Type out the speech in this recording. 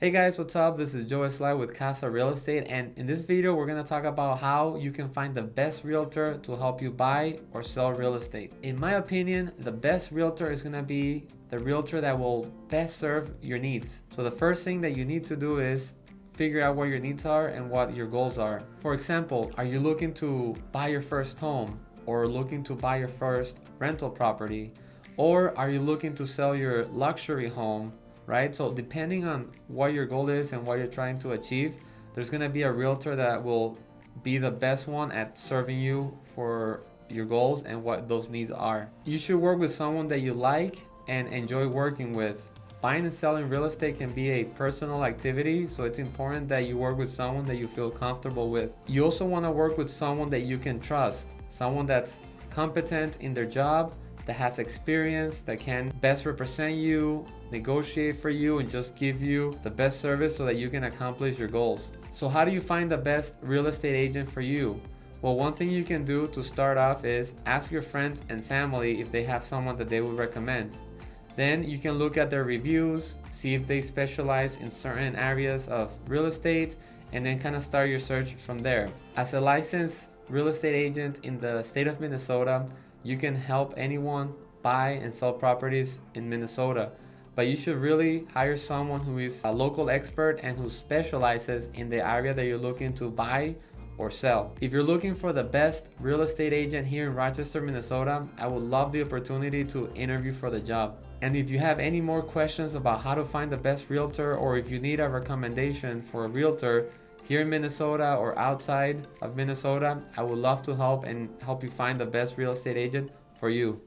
Hey guys, what's up? This is Eslait with Casa Real Estate, and in this video we're going to talk about how you can find the best realtor to help you buy or sell real estate. In my opinion, the best realtor is going to be the realtor that will best serve your needs. So the first thing that you need to do is figure out what your needs are and what your goals are. For example, are you looking to buy your first home, or looking to buy your first rental property, or are you looking to sell your luxury home? Right? So depending on what your goal is and what you're trying to achieve, there's going to be a realtor that will be the best one at serving you for your goals and what those needs are. You should work with someone that you like and enjoy working with. Buying and selling real estate can be a personal activity, so it's important that you work with someone that you feel comfortable with. You also want to work with someone that you can trust, someone that's competent in their job, that has experience, that can best represent you, negotiate for you, and just give you the best service so that you can accomplish your goals. So how do you find the best real estate agent for you? Well, one thing you can do to start off is ask your friends and family if they have someone that they would recommend. Then you can look at their reviews, see if they specialize in certain areas of real estate, and then kind of start your search from there. As a licensed real estate agent in the state of Minnesota, you can help anyone buy and sell properties in Minnesota, but you should really hire someone who is a local expert and who specializes in the area that you're looking to buy or sell. If you're looking for the best real estate agent here in Rochester, Minnesota, I would love the opportunity to interview for the job. And if you have any more questions about how to find the best realtor, or if you need a recommendation for a realtor here in Minnesota or outside of Minnesota, I would love to help you find the best real estate agent for you.